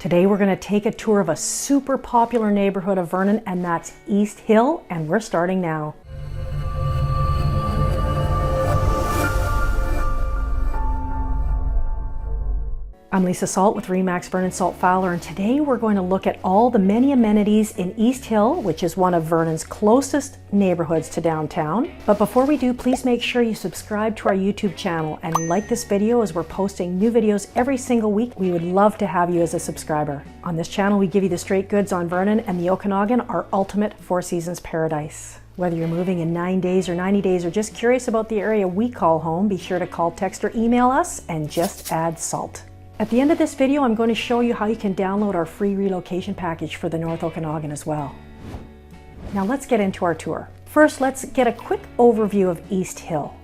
Today we're going to take a tour of a super popular neighborhood of Vernon, and that's East Hill, and we're starting now. I'm Lisa Salt with Vernon Salt Fowler, and today we're going to look at all the many amenities in East Hill, which is one of Vernon's closest neighborhoods to downtown. But before we do, please make sure you subscribe to our YouTube channel and like this video, as we're posting new videos every single week. We would love to have you as a subscriber. On this channel, we give you the straight goods on Vernon and the Okanagan, our ultimate Four Seasons paradise. Whether you're moving in 9 days or 90 days or just curious about the area we call home, be sure to call, text, or email us and just add salt. At the end of this video, I'm going to show you how you can download our free relocation package for the North Okanagan as well. Now let's get into our tour. First, let's get a quick overview of East Hill.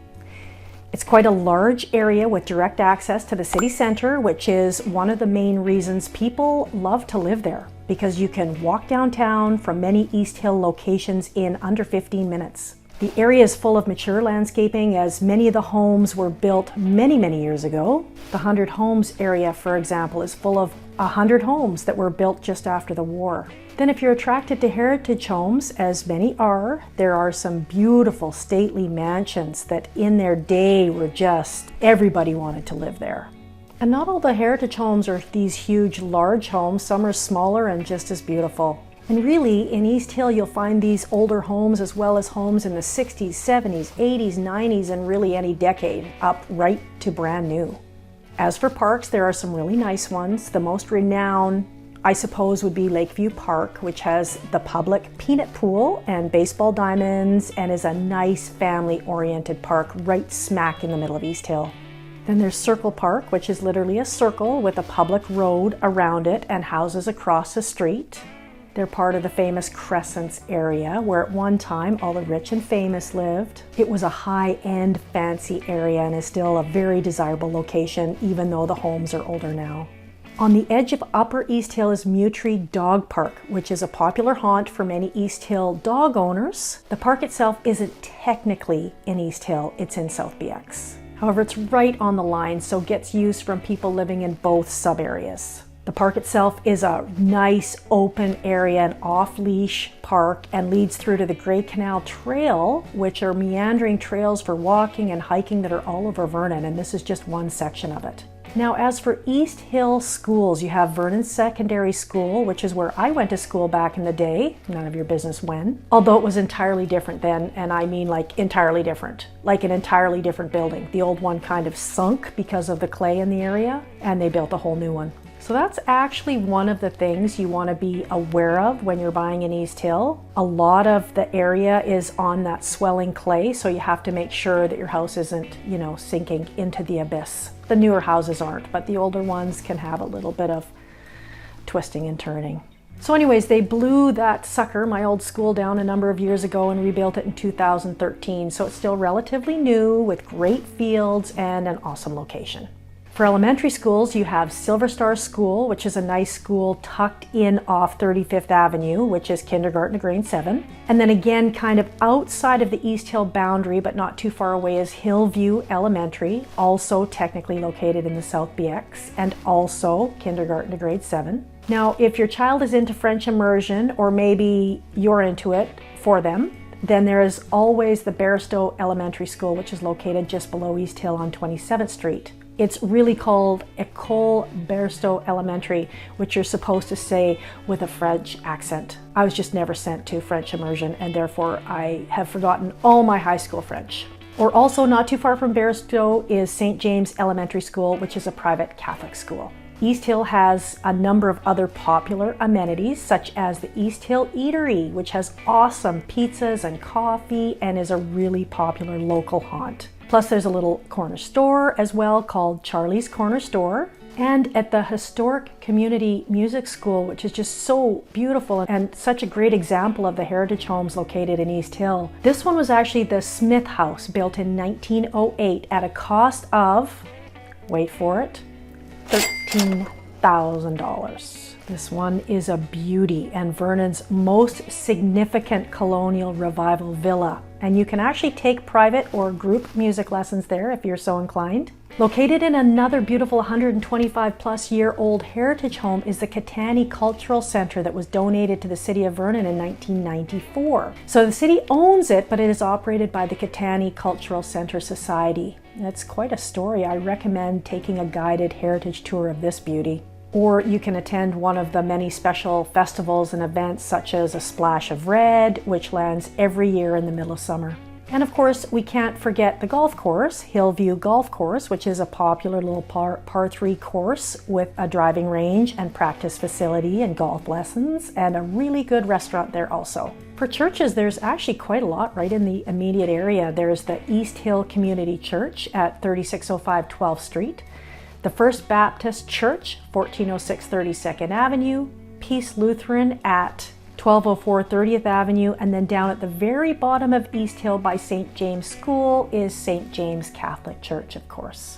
It's quite a large area with direct access to the city center, which is one of the main reasons people love to live there, because you can walk downtown from many East Hill locations in under 15 minutes. The area is full of mature landscaping, as many of the homes were built many years ago. The 100 Homes area, for example, is full of 100 homes that were built just after the war. Then if you're attracted to heritage homes, as many are, there are some beautiful stately mansions that in their day were just, everybody wanted to live there. And not all the heritage homes are these huge, large homes. Some are smaller and just as beautiful. And really, in East Hill, you'll find these older homes as well as homes in the 60s, 70s, 80s, 90s, and really any decade, up right to brand new. As for parks, there are some really nice ones. The most renowned, I suppose, would be Lakeview Park, which has the public peanut pool and baseball diamonds, and is a nice family-oriented park right smack in the middle of East Hill. Then there's Circle Park, which is literally a circle with a public road around it and houses across the street. They're part of the famous Crescents area, where at one time all the rich and famous lived. It was a high-end fancy area and is still a very desirable location, even though the homes are older now. On the edge of Upper East Hill is Mutri Dog Park, which is a popular haunt for many East Hill dog owners. The park itself isn't technically in East Hill, it's in South BX. However, it's right on the line, so gets used from people living in both sub-areas. The park itself is a nice open area, an off-leash park, and leads through to the Grey Canal Trail, which are meandering trails for walking and hiking that are all over Vernon, and this is just one section of it. Now, as for East Hill schools, you have Vernon Secondary School, which is where I went to school back in the day. None of your business when. Although it was entirely different then, and I mean like entirely different. Like an entirely different building. The old one kind of sunk because of the clay in the area, and they built a whole new one. So that's actually one of the things you want to be aware of when you're buying in East Hill. A lot of the area is on that swelling clay, so you have to make sure that your house isn't, sinking into the abyss. The newer houses aren't, but the older ones can have a little bit of twisting and turning. So anyways, they blew that sucker, my old school, down a number of years ago and rebuilt it in 2013. So it's still relatively new with great fields and an awesome location. For elementary schools, you have Silver Star School, which is a nice school tucked in off 35th Avenue, which is kindergarten to grade 7. And then again, kind of outside of the East Hill boundary, but not too far away, is Hillview Elementary, also technically located in the South BX, and also kindergarten to grade 7. Now, if your child is into French immersion, or maybe you're into it for them, then there is always the Barstow Elementary School, which is located just below East Hill on 27th Street. It's really called École Barstow Elementary, which you're supposed to say with a French accent. I was just never sent to French immersion, and therefore I have forgotten all my high school French. Or also not too far from Barstow is St. James Elementary School, which is a private Catholic school. East Hill has a number of other popular amenities, such as the East Hill Eatery, which has awesome pizzas and coffee and is a really popular local haunt. Plus there's a little corner store as well called Charlie's Corner Store. And at the Historic Community Music School, which is just so beautiful and such a great example of the heritage homes located in East Hill. This one was actually the Smith House, built in 1908 at a cost of, wait for it, $13 $100,000. This one is a beauty and Vernon's most significant colonial revival villa. And you can actually take private or group music lessons there if you're so inclined. Located in another beautiful 125 plus year old heritage home is the Katanni Cultural Center that was donated to the city of Vernon in 1994. So the city owns it, but it is operated by the Katanni Cultural Center Society. It's quite a story. I recommend taking a guided heritage tour of this beauty. Or you can attend one of the many special festivals and events such as a Splash of Red, which lands every year in the middle of summer. And of course, we can't forget the golf course, Hillview Golf Course, which is a popular little par 3 course with a driving range and practice facility and golf lessons, and a really good restaurant there also. For churches, there's actually quite a lot right in the immediate area. There's the East Hill Community Church at 3605 12th Street, the First Baptist Church, 1406 32nd Avenue, Peace Lutheran at 1204 30th Avenue, and then down at the very bottom of East Hill by St. James School is St. James Catholic Church, of course.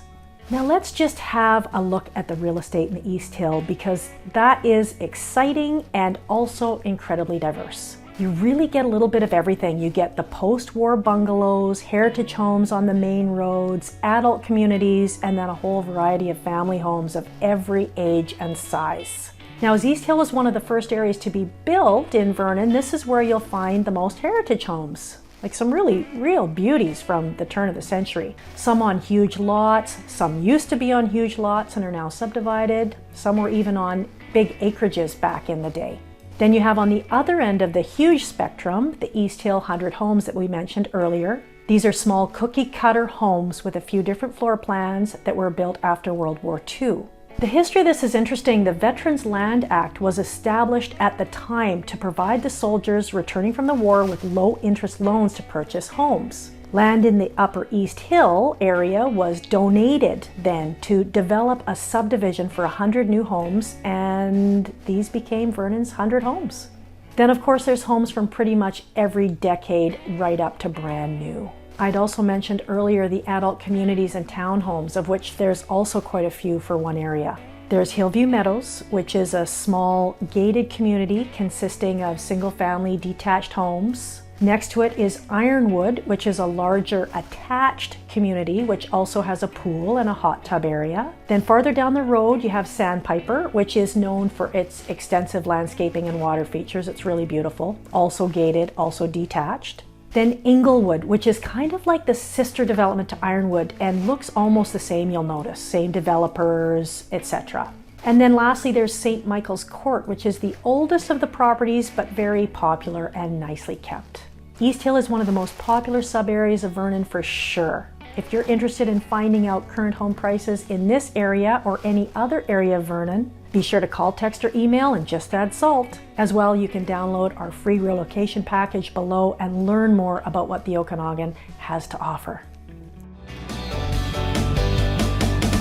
Now let's just have a look at the real estate in the East Hill, because that is exciting and also incredibly diverse. You really get a little bit of everything. You get the post-war bungalows, heritage homes on the main roads, adult communities, and then a whole variety of family homes of every age and size. Now, as East Hill is one of the first areas to be built in Vernon, this is where you'll find the most heritage homes. Like some really real beauties from the turn of the century. Some on huge lots, some used to be on huge lots and are now subdivided. Some were even on big acreages back in the day. Then you have on the other end of the huge spectrum, the East Hill 100 homes that we mentioned earlier. These are small cookie cutter homes with a few different floor plans that were built after World War II. The history of this is interesting. The Veterans Land Act was established at the time to provide the soldiers returning from the war with low interest loans to purchase homes. Land in the Upper East Hill area was donated then to develop a subdivision for 100 new homes, and these became Vernon's 100 homes. Then of course there's homes from pretty much every decade right up to brand new. I'd also mentioned earlier the adult communities and townhomes, of which there's also quite a few for one area. There's Hillview Meadows, which is a small gated community consisting of single-family detached homes. Next to it is Ironwood, which is a larger attached community, which also has a pool and a hot tub area. Then farther down the road, you have Sandpiper, which is known for its extensive landscaping and water features. It's really beautiful. Also gated, also detached. Then Inglewood, which is kind of like the sister development to Ironwood and looks almost the same, you'll notice. Same developers, etc. And then lastly, there's St. Michael's Court, which is the oldest of the properties, but very popular and nicely kept. East Hill is one of the most popular sub-areas of Vernon for sure. If you're interested in finding out current home prices in this area or any other area of Vernon, be sure to call, text, or email and just add SALT. As well, you can download our free relocation package below and learn more about what the Okanagan has to offer.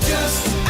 Just